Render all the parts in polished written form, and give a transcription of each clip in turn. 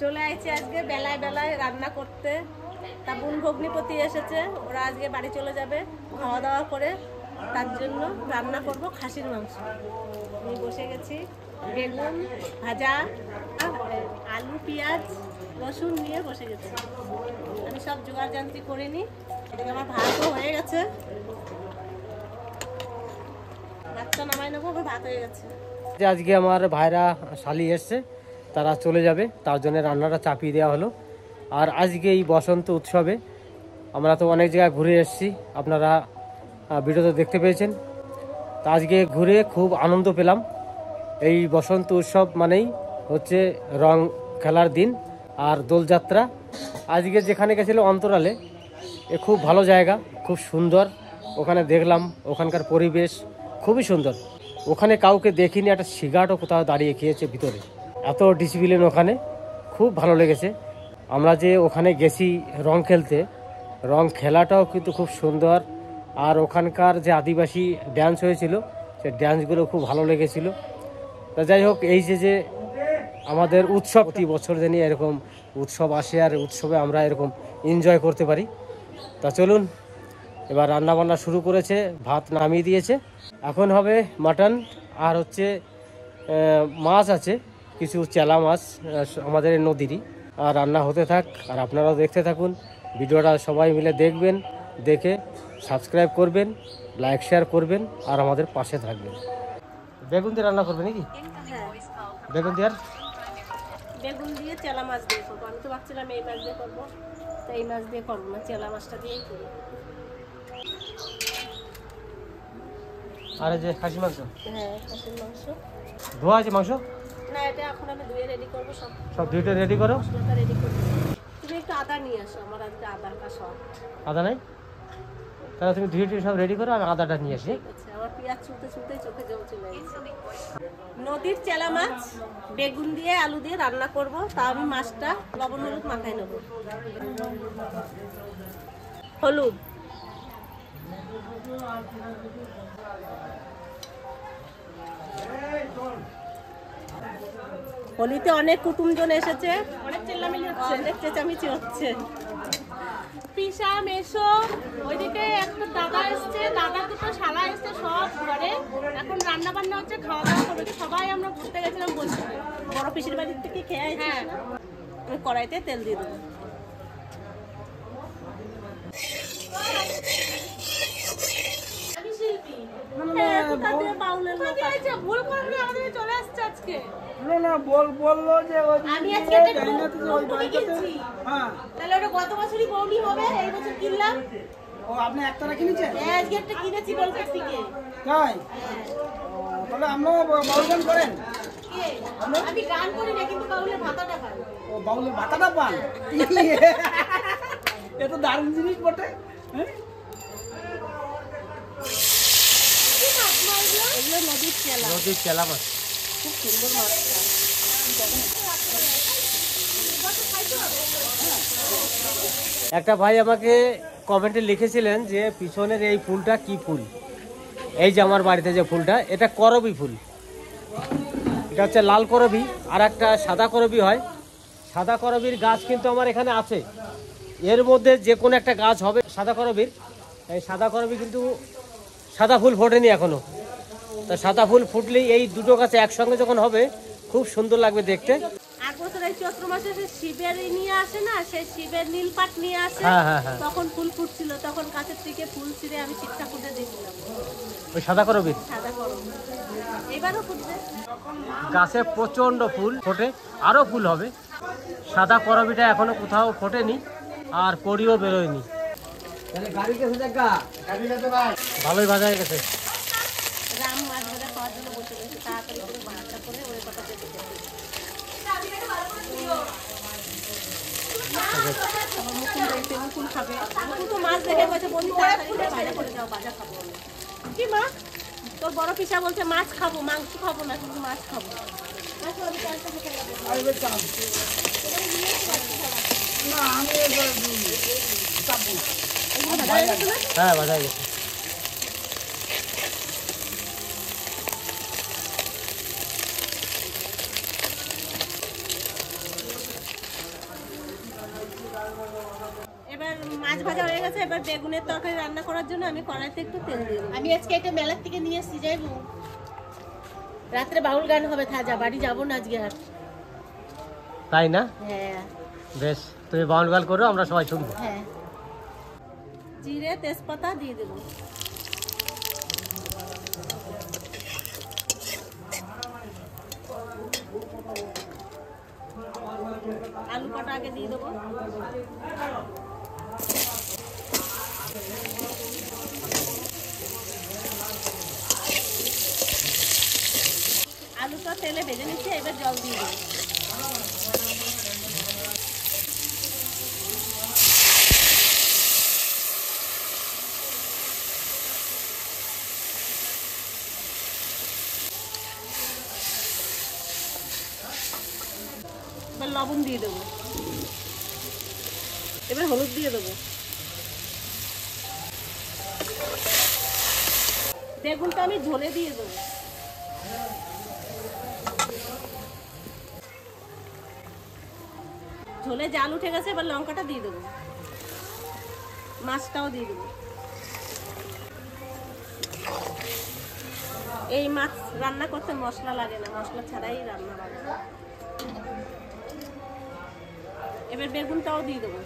চলে আইছি আজকে বেলায় বেলায় রান্না করতে। তা বোন ভগ্নিপতি এসেছে, ওরা আজকে বাড়ি চলে যাবে খাওয়া দাওয়া করে, তার জন্য রান্না করব খাসির মাংস। আমি বসে গেছি, বেগুন ভাজা, আলু পেঁয়াজ রসুন নিয়ে বসে গেছি। আমি সব জোগাড় জান্তি করে নিই। এদিকে আমার ভাতও হয়ে গেছে, ভাতটা নামাই নেবো, ভাত হয়ে গেছে। আজকে আমার ভাইরা শালি এসছে, তারা চলে যাবে, তার জন্য রান্নাটা চাপিয়ে দেওয়া হলো। আর আজকে এই বসন্ত উৎসবে আমরা তো অনেক জায়গায় ঘুরে এসেছি, আপনারা ভিডিওতে দেখতে পেয়েছেন। তা আজকে ঘুরে খুব আনন্দ পেলাম। এই বসন্ত উৎসব মানেই হচ্ছে রং খেলার দিন আর দোলযাত্রা। আজকে যেখানে গেছিল অন্তরালে, এ খুব ভালো জায়গা, খুব সুন্দর। ওখানে দেখলাম ওখানকার পরিবেশ খুবই সুন্দর। ওখানে কাউকে দেখিনি, একটা সিগারেটও কোথাও দাঁড়িয়ে খেয়েছে ভিতরে, এত ডিসিপ্লিন ওখানে, খুব ভালো লেগেছে। আমরা যে ওখানে গেছি রং খেলতে, রং খেলাটাও কিন্তু খুব সুন্দর। আর ওখানকার যে আদিবাসী ড্যান্স হয়েছিল, সে ড্যান্সগুলো খুব ভালো লেগেছিল। তা যাই হোক, এই যে আমাদের উৎসব, প্রতি বছর জানি এরকম উৎসব আসে আর উৎসবে আমরা এরকম এনজয় করতে পারি। তা চলুন, এবার রান্নাবান্না শুরু করেছে, ভাত নামিয়ে দিয়েছে, এখন হবে মাটন। আর হচ্ছে মাছ আছে, কিছু চেলা মাছ আমাদের নদীরই। আর রান্না হতে থাক, আর আপনারাও দেখতে থাকুন। ভিডিওটা সবাই মিলে দেখবেন, দেখে সাবস্ক্রাইব করবেন, লাইক শেয়ার করবেন, আর আমাদের পাশে থাকবেন। বেগুন দিয়ে রান্না করবে নাকি? বেগুন দিয়ে, আর বেগুন দিয়ে চেলা মাছ দিয়ে করবো। আমি তো ভাবছিলাম এই মাছ দিয়ে করবো, তো এই মাছ দিয়ে করবো না, চেলা মাছটা দিয়েই করবো। আর এই যে খাসি মাংস, হ্যাঁ খাসির মাংস ধোয়া আছে মাংস না, এটা এখন আমি ধুয়ে রেডি করবো। সব দুইটা রেডি করো, মশলাটা রেডি করবো। তুমি একটু আদা নিয়ে আসো, আমার আজকে আদার কাজ হয়। আদা নাই? তাহলে তুমি ধুয়ে সব রেডি করো, আমি আদাটা নিয়ে আসি। আচ্ছা, আমার পেঁয়াজ ছুলতে ছুলতে চোখে জল চলে গেছে। নদীর চেলা মাছ বেগুন দিয়ে আলু দিয়ে রান্না করব। তা আমি মাছটা লবণ হলুদ মাখায় নেব। হলুদ, হোলিতে অনেক কুটুমজন এসেছে, অনেক চেল্লামিলি হচ্ছে, অনেক চেঁচামেচি হচ্ছে। পিসা মেশো, ওইদিকে একটা দাদা এসছে, দাদা দুটো শালা এসছে, সব ঘরে এখন রান্না বান্না হচ্ছে, খাওয়া দাওয়া করবে। সবাই আমরা ঘুরতে গেছিলাম বলছি, বড় পিসির বাড়ির থেকে খেয়ে আসছি। আমি কড়াইতে তেল দিয়ে দেবো। গত বছরই বৌনি হবে, এই বছর কিনলাম। ও আপনি একটারা কিনেছেন? হ্যাঁ আজকে একটা কিনেছি বলকার থেকে। তাই? তাহলে আমরাও বাউল গান করেন? আমি গান করি না, কিন্তু বাউলের ভাতাটা পাই। ও বাউলের ভাতাটা পান? এ তো দারুণ জিনিস বটে। এগুলো নদীর চেলা, নদীর চেলা মাছ, খুব সুন্দর মাছটা। একটা ভাই আমাকে কমেন্টে লিখেছিলেন যে পিছনের এই ফুলটা কি ফুল। এই যে আমার বাড়িতে যে ফুলটা, এটা করবী ফুল। এটা হচ্ছে লাল করবী, আর একটা সাদা করবী হয়। সাদা করবীর গাছ কিন্তু আমার এখানে আছে, এর মধ্যে যে কোনো একটা গাছ হবে সাদা করবীর। এই সাদা করবী কিন্তু সাদা ফুল ফোটেনি এখনো। তা সাদা ফুল ফুটলেই এই দুটো গাছ একসঙ্গে যখন হবে, খুব সুন্দর লাগবে দেখতে। এক বছর এই চৈত্র মাসে শিবের নিয়ে আসে না, সেই শিবের নীলপাট নিয়ে আসে, তখন ফুল ফুটছিল, তখন গাছের থেকে ফুল ছিঁড়ে আমি ঠিকঠাক ফুটে দিয়েছিলাম। ওই সাদা করবীর সাদা করবী এবারও ফুটবে। গাছে প্রচন্ড ফুল ফোটে, আরো ফুল হবে। সাদা করবীটা এখনো কোথাও ফোটেনি, আর কড়িও বেরোয়নি। ভালোই ভাজা হয়ে গেছে। রাম মাছ ভাজা খাওয়ার জন্য বসে রয়েছে, তাড়াতাড়ি করে ভাতটা করে ওই কথা দেখে মুকুল খাবে। মুকুল তো মাছ দেখে বলছে বন্ধু তাড়াতাড়ি বাইরে করে যাও, ভাজা খাবো। কি মা, তোর বড় পিসা বলছে মাছ খাবো, মাংস খাবো না, কিন্তু মাছ খাবো। হ্যাঁ ভাজা গেছে। ভাজা হয়ে গেছে, এবার বেগুনের তরকারি রান্না করার জন্য আমি কড়াইতে একটু তেল দিয়ে দেবো। আমি আজকে একটা মেলার থেকে নিয়ে এসেছি, যাইবো রাত্রে বাউল গান হবে, থাজা বাড়ি যাবো না আজকে আর। তাই না? হ্যাঁ বেশ, তুমি বাউল গাল করো, আমরা সবাই শুনবো। হ্যাঁ। জিরে তেজপাতা দিয়ে দেবো। আলু কটা আগে দিয়ে দেবো। আলুটা তেলে ভেজে নিচ্ছি, এবার জল দিয়ে দেবো। এবার লবণ দিয়ে দেবো, এবার হলুদ দিয়ে দেবো। বেগুনটা আমি ঝোলে দিয়ে দেবো। ঝোলে জাল উঠে গেছে, এবার লঙ্কাটা দিয়ে দেবো, মাছটাও দিয়ে দেবো। এই মাছ রান্না করতে মশলা লাগে না, মশলা ছাড়াই রান্না লাগে। এবার বেগুনটাও দিয়ে দেবো।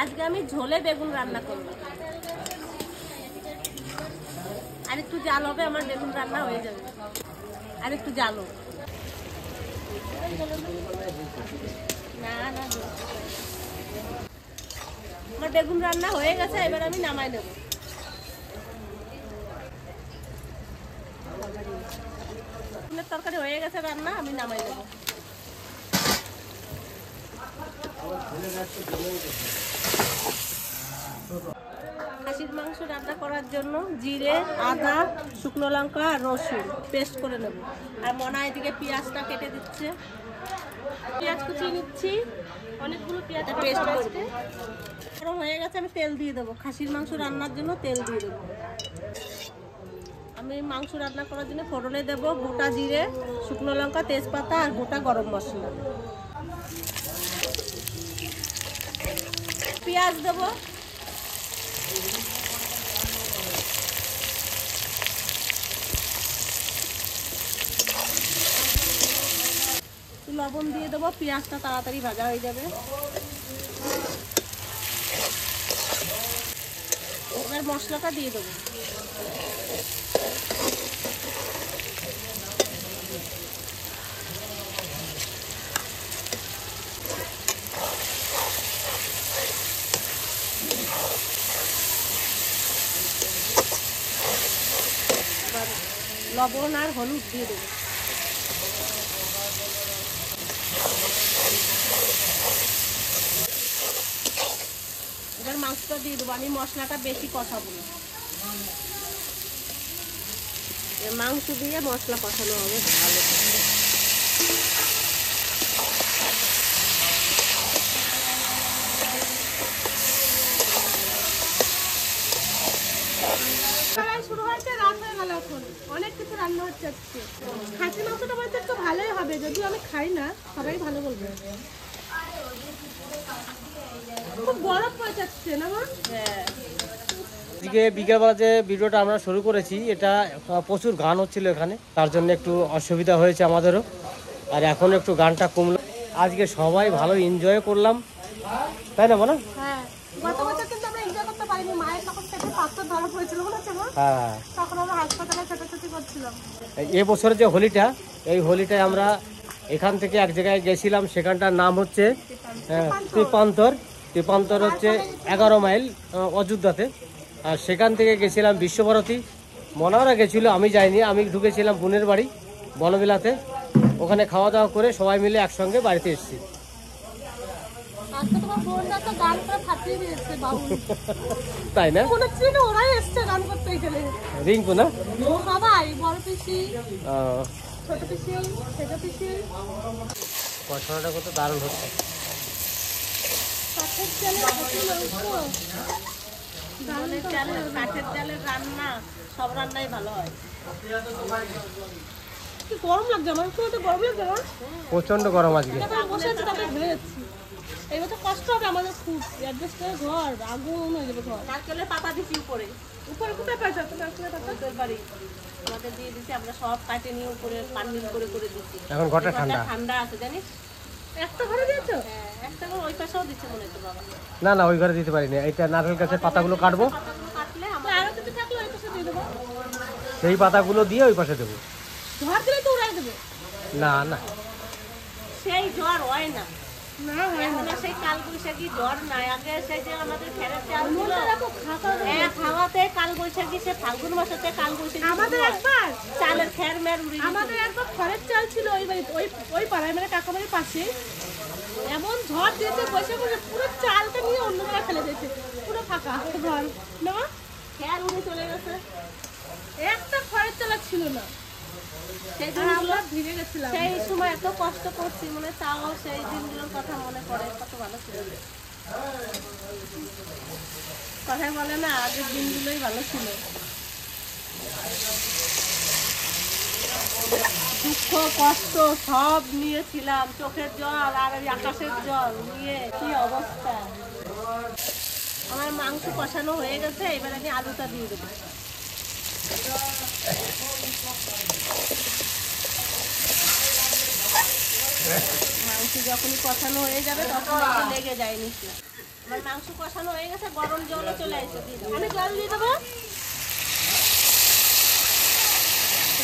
আজকে আমি ঝোলে বেগুন রান্না করব। আর একটু জাল হবে, আমার বেগুন রান্না হয়ে যাবে। আর একটু জাল হোক। না না, আমার বেগুন রান্না হয়ে গেছে, এবার আমি নামাই দেবো। বেগুনের তরকারি হয়ে গেছে রান্না, আমি নামাই দেবো। খাসির মাংস রান্না করার জন্য জিরে, আদা, শুকনো লঙ্কা আর রসুন পেস্ট করে নেব। আর মনা এদিকে পেঁয়াজটা কেটে দিচ্ছে, পেঁয়াজ কুচিয়ে নিচ্ছি। অনেকগুলো পেঁয়াজ পেস্ট করতে গরম হয়ে গেছে, আমি তেল দিয়ে দেবো। খাসির মাংস রান্নার জন্য তেল দিয়ে দেবো। আমি মাংস রান্না করার জন্য ফোড়নে দেব গোটা জিরে, শুকনো লঙ্কা, তেজপাতা আর গোটা গরম মশলা। পেঁয়াজ দেবো, লবণ দিয়ে দেবো, পেঁয়াজটা তাড়াতাড়ি ভাজা হয়ে যাবে। এবার মশলাটা দিয়ে দেবো। এবার লবণ আর হলুদ দিয়ে দেবো। এবার মাংসটা দিয়ে দেবো। আমি মশলাটা বেশি কষাবো না, মাংস দিয়ে মশলা কষানো হবে ভালো। শুরু হয়েছে, রাত হয়ে গেল, এখন অনেক কিছু রান্না হচ্ছে আজকে। খাসি মাংসটা বলতে একটু ভালোই হবে, যদিও আমি খাই না, সবাই ভালো বলবে। খুব বরফ হয়ে যাচ্ছে না মা? হ্যাঁ। আজকে বিকেলবেলা যে ভিডিওটা আমরা শুরু করেছি, এটা প্রচুর গান হচ্ছিল এখানে, তার জন্য একটু অসুবিধা হয়েছে আমাদেরও। আর এখন একটু গানটা কমলো। আজকে সবাই ভালো এনজয় করলাম, তাই না বলো? হ্যাঁ, গত বছর কিন্তু আমরা এনজয় করতে পারিনি। মায়ের তখন পেটে পাথর ধরা পড়েছিল, মনে আছে মা? হ্যাঁ, তখন আমরা হাসপাতালে ছোটাছুটি করছিলাম। এবছরের যে হোলিটা, এই হোলিটায় আমরা এখান থেকে এক জায়গায় গেছিলাম, সেখানটার নাম হচ্ছে ত্রিপান্তর হচ্ছে 11 মাইল অযোধ্যাতে। আর সেখান থেকে গেছিলাম বিশ্বভারতী। মনারা গেছিল, আমি যাইনি। আমি ঢুকেছিলাম বোনের বাড়ি বনবিলাতে, ওখানে খাওয়া দাওয়া করে সবাই মিলে একসঙ্গে বাড়িতে এসেছি। তাই না? রিঙ্কু না? পড়াশোনাটা কত দারুণ হচ্ছে। জীবনের চালের কাঠের চালের রান্না সব রান্নাই ভালো হয়। কি গরম লাগছে আমার, একটু তো গরম লাগছে না? প্রচন্ড গরম আজকে। তারপর বসে আছি, তারপরে ভেবে যাচ্ছি এবার তো কষ্ট হবে আমাদের, খুব অ্যাডজাস্ট করে ঘর আগুন হয়ে যাবে ঘর। নারকেলের পাতা দিচ্ছি উপরে, উপরে কোথায় পাইছো তুমি নারকেলের পাতা? ওদের বাড়ি আমাদের দিয়ে দিচ্ছি, আমরা সব কাটে নিয়ে উপরে পান্ডিল করে করে দিচ্ছি। এখন ঘরটা ঠান্ডা। ঠান্ডা আছে জানিস? একটা ঘরে দিয়েছো? হ্যাঁ, একটা করে ওই পাশেও দিচ্ছে মনে হচ্ছে বাবা। না না, ওই ঘরে দিতে পারিনি। এইটা নারকেল গাছের পাতাগুলো কাটবো, পাতাগুলো কাটলে আমার আরো কিছু থাকলে ওই পাশে দিয়ে দেবো। সেই পাতাগুলো দিয়ে ওই পাশে দেবো। ঘর দিলে তো উড়াই দেবে। না না, সেই জ্বর হয় না না হয় এখন আর সেই কাল বৈশাখী জ্বর নাই। আগে সেই যে আমাদের ফেরের চাল ছিল, খাতা খাওয়াতে কাল বৈশাখী, সে ফাল্গুন মাসেতে কাল বৈশাখী আমাদের শুরু হয়। একবার চালের খের মের উড়ে আমাদের একবার খড়ের চাল ছিল ওই বাড়িতে, ওই পাড়ায় মানে কাকা বাড়ির পাশে, এমন ঝড় দিয়েছে বসে বসে পুরো চালটা নিয়ে অন্য জায়গায় ফেলে দিয়েছে, পুরো ফাঁকা ঘর না, খের উড়ে চলে গেছে। একটা খড়ের চাল আর ছিল না। সেই আর দিনগুলো আমরা ভিজে গেছিলাম। সেই সময় এত কষ্ট করছি, মানে তাও সেই দিনগুলোর কথা মনে পড়ে, কত ভালো ছিল। কথায় বলে না আগের দিনগুলোই ভালো ছিল। দুঃখ কষ্ট সব নিয়েছিলাম, চোখের জল আর ওই আকাশের জল নিয়ে কি অবস্থা। আমার মাংস কষানো হয়ে গেছে, এবার আমি আলুটা দিয়ে দেবো। মাংস যখনই কষানো হয়ে যাবে তখন একটু লেগে যায় নিচে। আমার মাংস কষানো হয়ে গেছে, গরম জলও চলে আসছে, দিয়ে দেবো। আমি জল দিয়ে দেবো।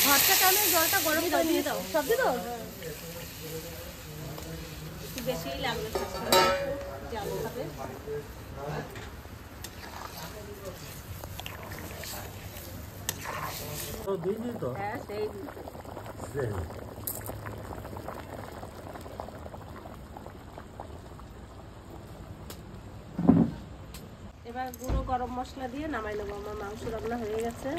ঘরটা কামে জলটা গরম করে দিয়ে দাও। সব দিয়ে দাও। একটু বেশিই লাগবে, জাল খাবে। হ্যাঁ সেই এবার গুঁড়ো গরম মশলা দিয়ে নামাই নেবো। আমার মাংস রান্না হয়ে গেছে।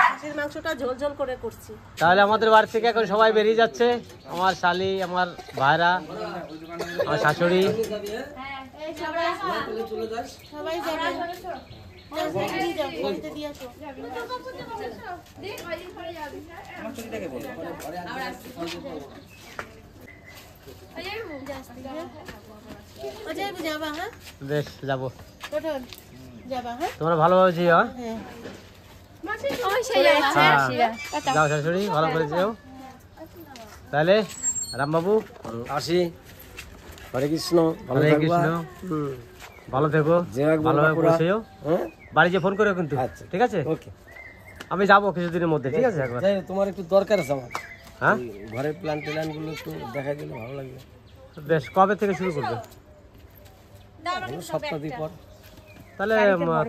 খাসির মাংসটা ঝোল ঝোল করে করছি। তাহলে আমাদের বাড়ি থেকে এখন সবাই বেরিয়ে যাচ্ছে। আমার শালি, আমার ভাইরা, আমার শাশুড়ি। সবাই যাবে। দিয়ে আসো। যাবা হ্যাঁ, বেশ, যাবো। যাবা হ্যাঁ। তোমরা ভালোভাবে যেও। হ্যাঁ যাও শাশুড়ি, ভালো করে যেও। তাহলে রামবাবু আসি। হরে কৃষ্ণ। ভালো হরে থাকবা। কৃষ্ণ, ভালো থেকো, যেভাবে ভালোভাবে পুরা- পৌঁছেও। হ্যাঁ, বাড়ি যে ফোন করো কিন্তু, আচ্ছা। ঠিক আছে? ওকে। আমি যাবো কিছুদিনের মধ্যে, ঠিক আছে? একবার যাই হোক, তোমার একটু দরকার আছে আমার। হ্যাঁ, এই ঘরের প্ল্যান টেলান গুলো একটু দেখা গেলে ভালো লাগবে। বেশ। কবে থেকে শুরু করবে? সপ্তাহ দুই পর। তাহলে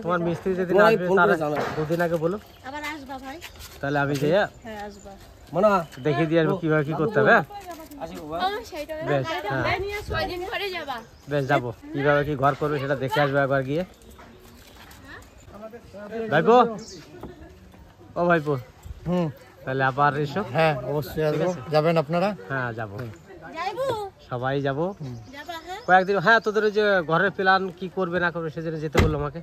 তোমার মিস্ত্রি যেদিন তোমায় আসবে ফোন তার করে জানাবো। দুদিন আগে বলো, আবার আসবা ভাই। তাহলে আমি যেয়ে হ্যাঁ আসবা। মনে দেখিয়ে দিয়ে আসবো কিভাবে কি করতে হবে। হ্যাঁ? আসি বাবা। বেশ, হ্যাঁ বেশ, যাবো। কিভাবে কি ঘর করবে সেটা দেখে আসবো একবার গিয়ে। ভাইপো, ও ভাইপো, তাহলে আবার এসো। হ্যাঁ অবশ্যই আসবো। যাবেন আপনারা? হ্যাঁ, যাবো, যাইবো। সবাই যাবো যাবা হ্যাঁ। কয়েকদিন। হ্যাঁ, তোদের ওই যে ঘরের প্ল্যান কি করবে না করবে সেজন্য যেতে বললো আমাকে,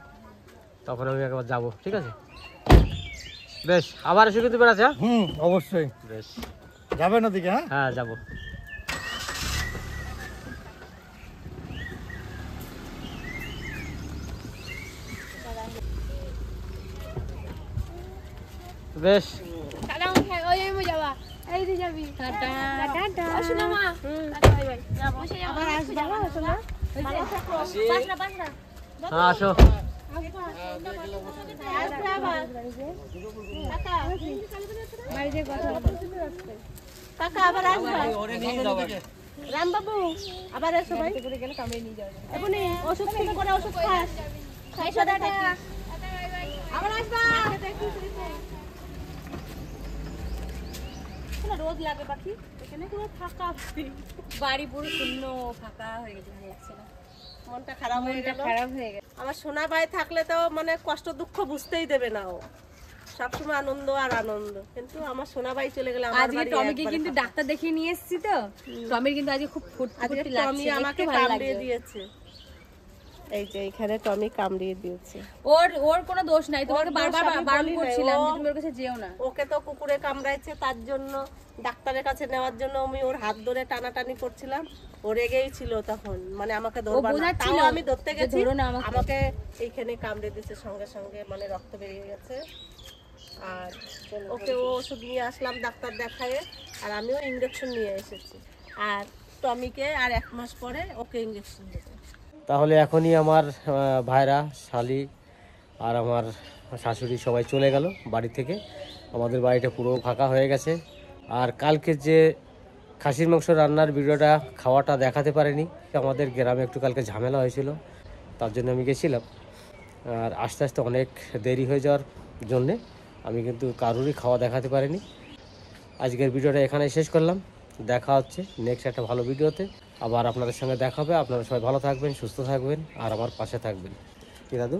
তখন আমি একবার যাবো, ঠিক আছে? বেশ, আবার এসে কিন্তু বেড়াচ্ছে। হ্যাঁ অবশ্যই বেশ, যাবেন ওদিকে। হ্যাঁ হ্যাঁ যাবো। বেশ, আবার আসবা শোনা। হ্যাঁ আসো। আসবে আবার। কাকা বাড়িতে কথা কাকা আবার আসবা। রামবাবু আবার এসো ভাই। এখনই ওষুধ ঠিক করে ওষুধ খাস। খাইছো দাদা। আবার আসবা। রোদ লাগে পাখি এখানে পুরো ফাঁকা বাড়ি, পুরো শূন্য ফাঁকা হয়ে গেছে, ভালো লাগছে না। মনটা খারাপ হয়ে গেল। খারাপ হয়ে গেছে। আমার সোনা ভাই থাকলে তো মানে কষ্ট দুঃখ বুঝতেই দেবে না ও। সবসময় আনন্দ আর আনন্দ, কিন্তু আমার সোনাবাই চলে গেলে আমার আজকে বাড়ি টমিকে একবারে কিন্তু ফাঁকা। ডাক্তার দেখিয়ে নিয়ে এসেছি তো, টমির কিন্তু আজকে খুব আজকে ফুর্তি টমি লাগছে, আমাকে একটু ভালো কামড়িয়ে লাগছে। দিয়েছে, এই যে এখানে টমি কামড়িয়ে দিয়েছে। ওর কোনো দোষ নাই, তোমাকে ওর দোষ বারবার আমি বারণ বলি নাই, করছিলাম ও- যে তুমি ওর কাছে যেও না। ওকে তো কুকুরে কামড়াইছে, তার জন্য ডাক্তারের কাছে নেওয়ার জন্য আমি ওর হাত ধরে টানাটানি করছিলাম। ও রেগেই ছিল তখন, মানে আমাকে ধরবা না, বোঝাচ্ছিল তাও আমি ধরতে যে গেছি, ধরো না আমাকে। আমাকে এইখানে কামড়ে দিয়েছে সঙ্গে সঙ্গে, মানে রক্ত বেরিয়ে গেছে। আর ওকে ও ওষুধ নিয়ে আসলাম ডাক্তার দেখায়ে, আর আমিও ইঞ্জেকশন নিয়ে এসেছি। আর টমিকে আর 1 মাস পরে ওকে ইঞ্জেকশন দেবো। তাহলে এখনই আমার ভাইরা, শালি আর আমার শাশুড়ি সবাই চলে গেল বাড়ি থেকে। আমাদের বাড়িটা পুরো ফাঁকা হয়ে গেছে। আর কালকে যে খাসির মাংস রান্নার ভিডিওটা, খাওয়াটা দেখাতে পারিনি, আমাদের গ্রামে একটু কালকে ঝামেলা হয়েছিল, তার জন্য আমি গেছিলাম। আর আস্তে আস্তে অনেক দেরি হয়ে যাওয়ার জন্যে আমি কিন্তু কারোরই খাওয়া দেখাতে পারিনি। আজকের ভিডিওটা এখানেই শেষ করলাম। দেখা হচ্ছে নেক্সট একটা ভালো ভিডিওতে, আবার আপনাদের সঙ্গে দেখা হবে। আপনারা সবাই ভালো থাকবেন, সুস্থ থাকবেন আর আমার পাশে থাকবেন। কি দাদু?